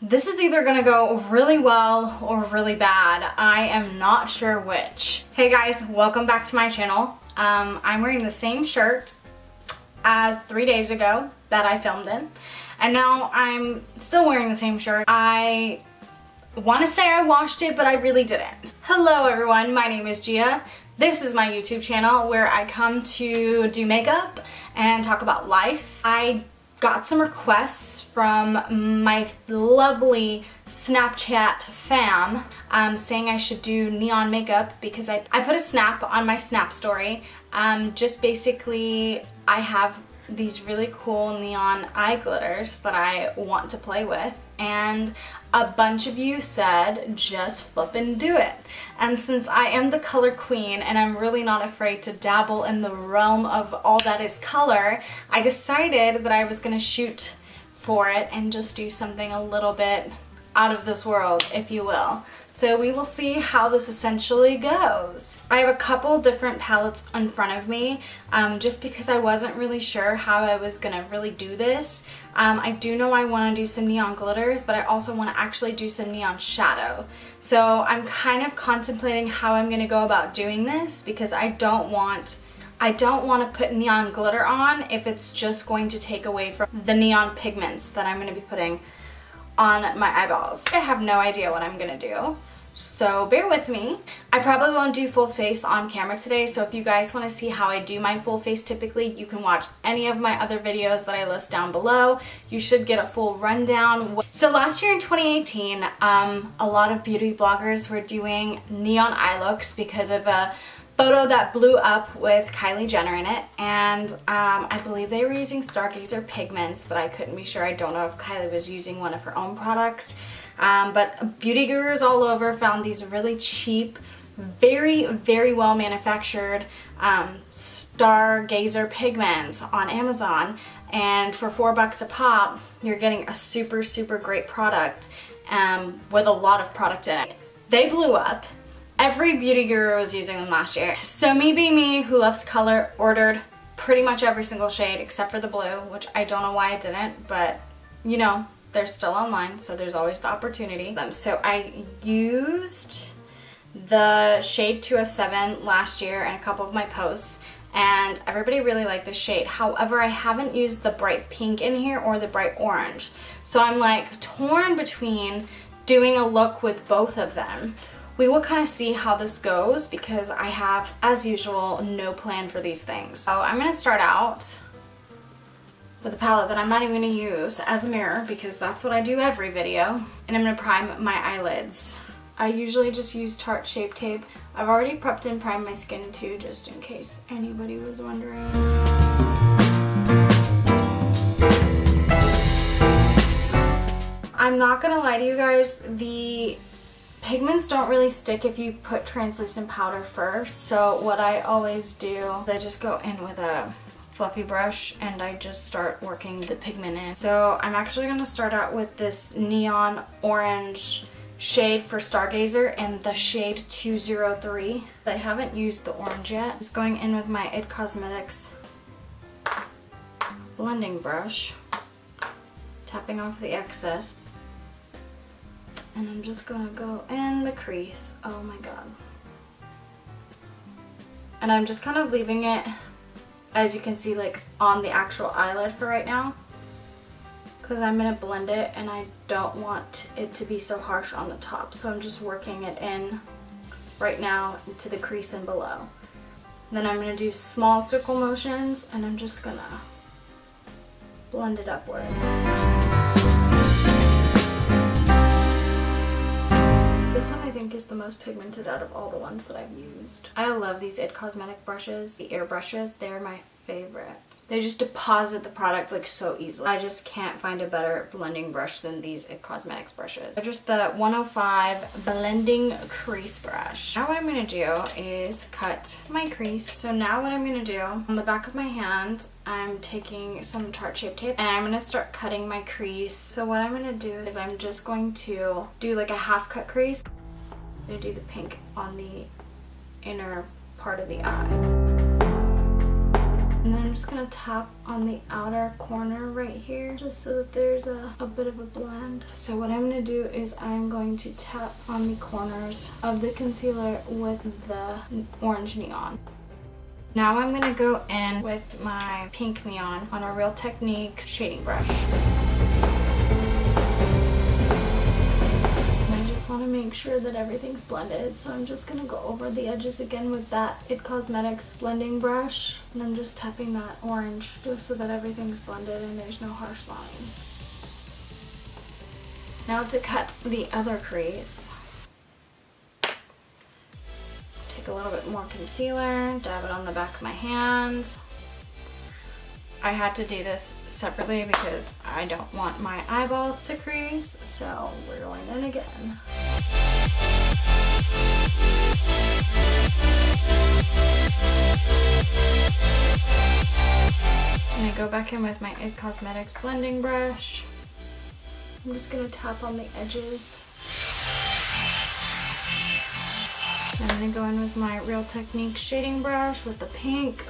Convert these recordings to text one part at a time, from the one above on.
This is either gonna go really well or really bad. I am not sure which. Hey guys, welcome back to my channel. I'm wearing the same shirt as 3 days ago that I filmed in, and now I'm still wearing the same shirt. I want to say I washed it, but I really didn't. Hello everyone, my name is Gia. This is my YouTube channel where I come to do makeup and talk about life. I got some requests from my lovely Snapchat fam saying I should do neon makeup because I put a snap on my Snap story. Just basically, I have these really cool neon eye glitters that I want to play with, and a bunch of you said just flip and do it. And since I am the color queen and I'm really not afraid to dabble in the realm of all that is color, I decided that I was gonna shoot for it and just do something a little bit out of this world, if you will. So we will see how this essentially goes. I have a couple different palettes in front of me, just because I wasn't really sure how I was gonna really do this. I do know I want to do some neon glitters, but I also want to actually do some neon shadow. So I'm kind of contemplating how I'm gonna go about doing this, because I don't want to put neon glitter on if it's just going to take away from the neon pigments that I'm going to be putting on my eyeballs. I have no idea what I'm gonna do, so bear with me. I probably won't do full face on camera today, so if you guys want to see how I do my full face typically, you can watch any of my other videos that I list down below. You should get a full rundown. So last year in 2018, a lot of beauty bloggers were doing neon eye looks because of a photo that blew up with Kylie Jenner in it, and I believe they were using Stargazer pigments, but I couldn't be sure. I don't know if Kylie was using one of her own products, but beauty gurus all over found these really cheap, very well manufactured Stargazer pigments on Amazon, and for $4 a pop you're getting a super great product with a lot of product in it. They blew up. Every beauty guru was using them last year. So me being me, who loves color, ordered pretty much every single shade except for the blue, which I don't know why I didn't, but you know, they're still online, so there's always the opportunity. So I used the shade 207 last year in a couple of my posts, and everybody really liked the shade. However, I haven't used the bright pink in here or the bright orange. So I'm like torn between doing a look with both of them. We will kind of see how this goes because I have, as usual, no plan for these things. So I'm going to start out with a palette that I'm not even going to use as a mirror because that's what I do every video. And I'm going to prime my eyelids. I usually just use Tarte Shape Tape. I've already prepped and primed my skin too, just in case anybody was wondering. I'm not going to lie to you guys, the pigments don't really stick if you put translucent powder first, so what I always do is I just go in with a fluffy brush and I just start working the pigment in. So I'm actually going to start out with this neon orange shade for Stargazer in the shade 203. I haven't used the orange yet. Just going in with my It Cosmetics blending brush, tapping off the excess. And I'm just gonna go in the crease. Oh my god. And I'm just kind of leaving it, as you can see, like on the actual eyelid for right now, because I'm gonna blend it and I don't want it to be so harsh on the top. So I'm just working it in right now into the crease and below. Then I'm gonna do small circle motions and I'm just gonna blend it upward. This one I think is the most pigmented out of all the ones that I've used. I love these It Cosmetic brushes, the air brushes. They're my favorite. They just deposit the product like so easily. I just can't find a better blending brush than these It Cosmetics brushes. They're just the 105 blending crease brush. Now what I'm gonna do is cut my crease. So now what I'm gonna do, on the back of my hand, I'm taking some Tarte Shape Tape and I'm gonna start cutting my crease. So what I'm gonna do is I'm just going to do like a half cut crease. I'm gonna do the pink on the inner part of the eye. And then I'm just going to tap on the outer corner right here just so that there's a bit of a blend. So what I'm going to do is I'm going to tap on the corners of the concealer with the orange neon. Now I'm going to go in with my pink neon on a Real Techniques shading brush. I want to make sure that everything's blended, so I'm just going to go over the edges again with that It Cosmetics blending brush, and I'm just tapping that orange just so that everything's blended and there's no harsh lines. Now to cut the other crease, take a little bit more concealer, dab it on the back of my hands. I had to do this separately because I don't want my eyeballs to crease, so we're going in again. And I go back in with my It Cosmetics blending brush. I'm just going to tap on the edges. I'm going to go in with my Real Techniques shading brush with the pink.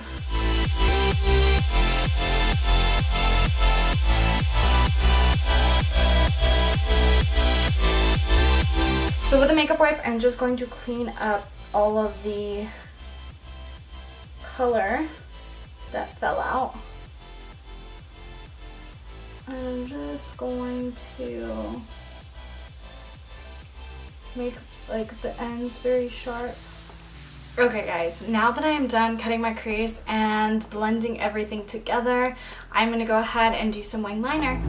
So with a makeup wipe, I'm just going to clean up all of the color that fell out. I'm just going to make like the ends very sharp. Okay guys, now that I am done cutting my crease and blending everything together, I'm going to go ahead and do some wing liner.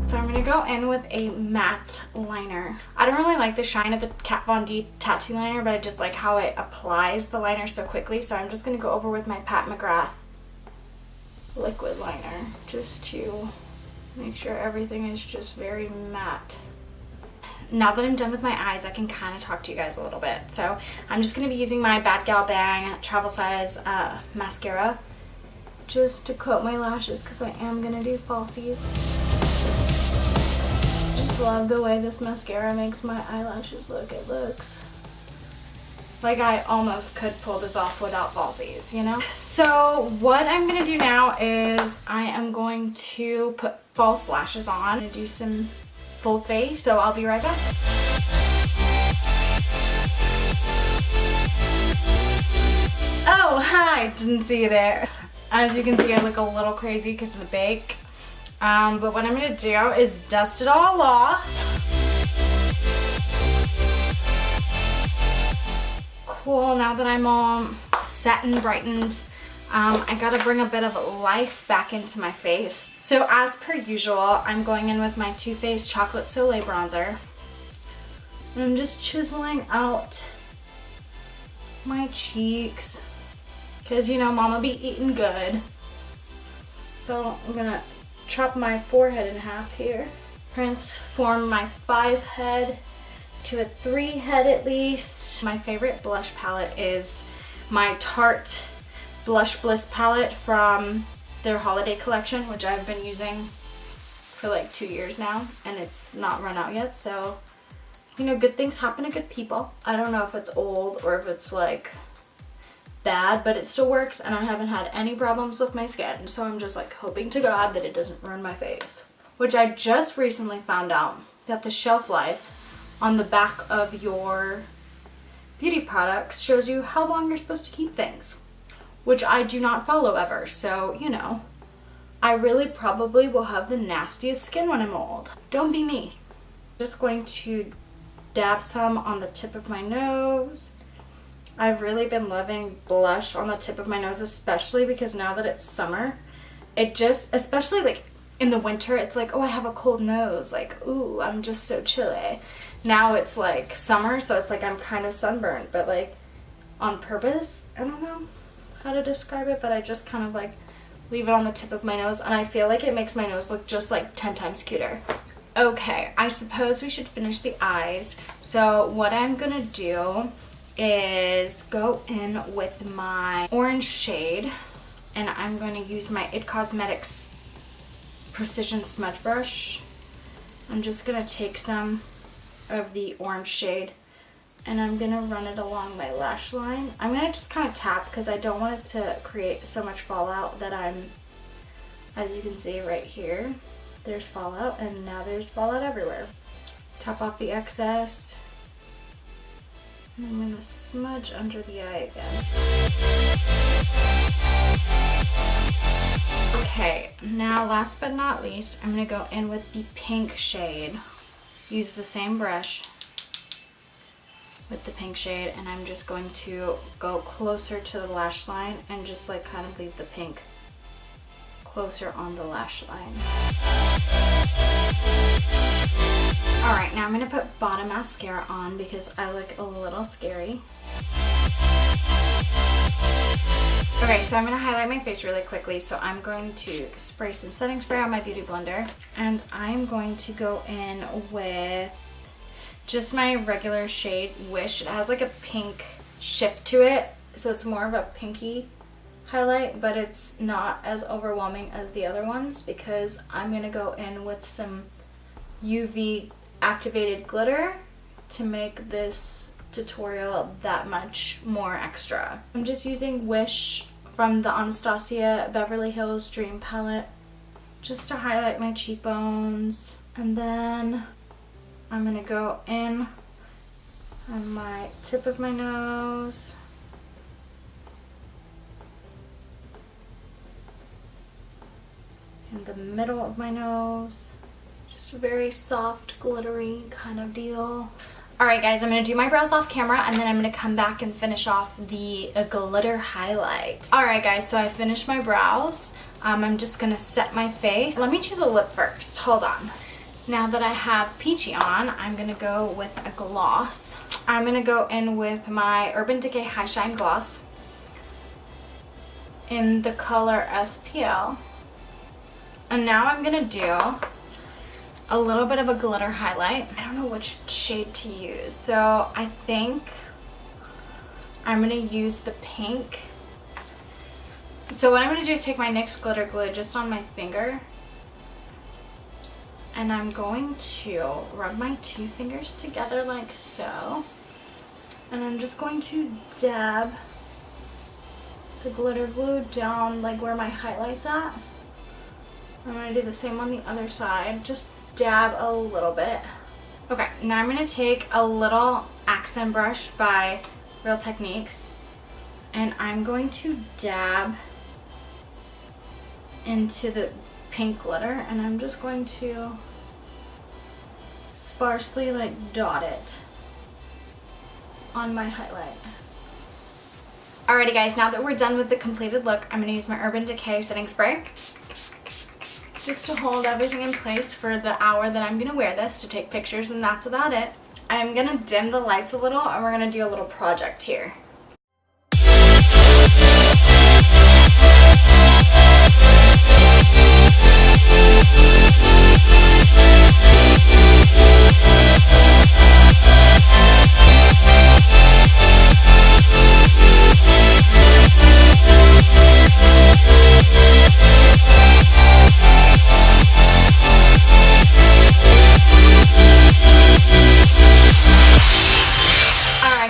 So I'm going to go in with a matte liner. I don't really like the shine of the Kat Von D tattoo liner, but I just like how it applies the liner so quickly, so I'm just going to go over with my Pat McGrath liquid liner just to make sure everything is just very matte. Now that I'm done with my eyes, I can kind of talk to you guys a little bit. So I'm just going to be using my Bad Gal Bang travel size mascara just to coat my lashes because I am going to do falsies. Just love the way this mascara makes my eyelashes look. It looks like I almost could pull this off without falsies, you know? So what I'm going to do now is I am going to put false lashes on. I'm going to do some full face, so I'll be right back. Oh, hi! Didn't see you there. As you can see, I look a little crazy because of the bake. But what I'm going to do is dust it all off. Cool, now that I'm all set and brightened, I gotta bring a bit of life back into my face. So as per usual, I'm going in with my Too Faced Chocolate Soleil bronzer. And I'm just chiseling out my cheeks, because you know, mama be eating good. So I'm gonna chop my forehead in half here, transform my 5 head to a 3 head at least. My favorite blush palette is my Tarte Blush Bliss palette from their holiday collection, which I've been using for like 2 years now, and it's not run out yet, so you know, good things happen to good people. I don't know if it's old or if it's like bad, but it still works and I haven't had any problems with my skin, so I'm just like hoping to God that it doesn't ruin my face. Which I just recently found out that the shelf life on the back of your beauty products shows you how long you're supposed to keep things, which I do not follow ever, so you know, I really probably will have the nastiest skin when I'm old. Don't be me. Just going to dab some on the tip of my nose. I've really been loving blush on the tip of my nose, especially because now that it's summer, it just, especially like in the winter, it's like, oh, I have a cold nose, like, ooh, I'm just so chilly. Now it's like summer, so it's like I'm kind of sunburned, but like on purpose. I don't know how to describe it, but I just kind of like leave it on the tip of my nose, and I feel like it makes my nose look just like 10 times cuter. Okay, I suppose we should finish the eyes. So what I'm gonna do is go in with my orange shade, and I'm going to use my It Cosmetics Precision Smudge Brush I'm just gonna take some of the orange shade and I'm gonna run it along my lash line. I'm gonna just kind of tap because I don't want it to create so much fallout that as you can see right here, there's fallout, and now there's fallout everywhere. Tap off the excess. And I'm gonna smudge under the eye again. Okay, now last but not least, I'm gonna go in with the pink shade. Use the same brush with the pink shade, and I'm just going to go closer to the lash line and just like kind of leave the pink closer on the lash line. Alright, now I'm going to put bottom mascara on because I look a little scary. Okay, so I'm going to highlight my face really quickly, so I'm going to spray some setting spray on my beauty blender, and I'm going to go in with just my regular shade Wish. It has like a pink shift to it, so it's more of a pinky highlight, but it's not as overwhelming as the other ones because I'm going to go in with some UV activated glitter to make this tutorial that much more extra. I'm just using Wish from the Anastasia Beverly Hills Dream Palette just to highlight my cheekbones, and then I'm going to go in on my tip of my nose, in the middle of my nose, just a very soft glittery kind of deal. Alright guys, I'm going to do my brows off camera and then I'm going to come back and finish off the glitter highlight. Alright guys, so I finished my brows. I'm just going to set my face. Let me choose a lip first. Hold on. Now that I have Peachy on, I'm going to go with a gloss. I'm going to go in with my Urban Decay High Shine Gloss in the color SPL. And now I'm going to do a little bit of a glitter highlight. I don't know which shade to use, so I think I'm going to use the pink. So what I'm going to do is take my NYX glitter glue just on my finger, and I'm going to rub my two fingers together like so, and I'm just going to dab the glitter glue down like where my highlight's at. I'm going to do the same on the other side, just dab a little bit. Okay, now I'm going to take a little accent brush by Real Techniques, and I'm going to dab into the pink glitter, and I'm just going to sparsely like dot it on my highlight. Alrighty guys, now that we're done with the completed look, I'm going to use my Urban Decay setting spray just to hold everything in place for the hour that I'm going to wear this to take pictures, and that's about it. I'm going to dim the lights a little and we're going to do a little project here.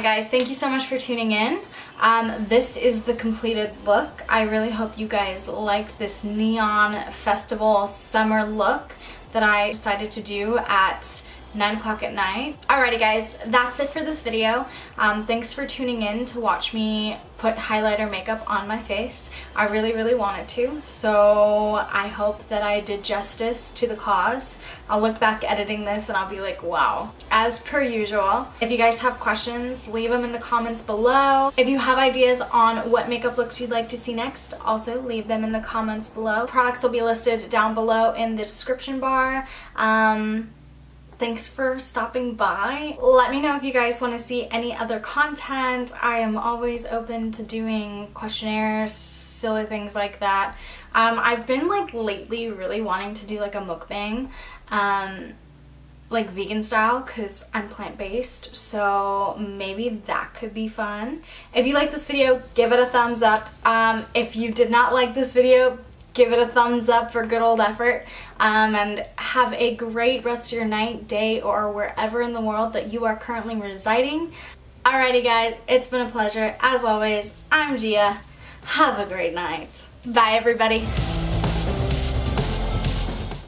Guys, thank you so much for tuning in. This is the completed look. I really hope you guys liked this neon festival summer look that I decided to do at 9 o'clock at night. Alrighty guys, that's it for this video. Thanks for tuning in to watch me put highlighter makeup on my face. I really wanted to, so I hope that I did justice to the cause. I'll look back editing this and I'll be like, wow. As per usual, if you guys have questions, leave them in the comments below. If you have ideas on what makeup looks you'd like to see next, also leave them in the comments below. Products will be listed down below in the description bar. Thanks for stopping by. Let me know if you guys want to see any other content. I am always open to doing questionnaires, silly things like that. I've been like lately really wanting to do like a mukbang, like vegan style, because I'm plant-based, so maybe that could be fun. If you like this video, give it a thumbs up. If you did not like this video, give it a thumbs up for good old effort, and have a great rest of your night, day, or wherever in the world that you are currently residing. Alrighty guys, it's been a pleasure. As always, I'm Gia. Have a great night. Bye everybody.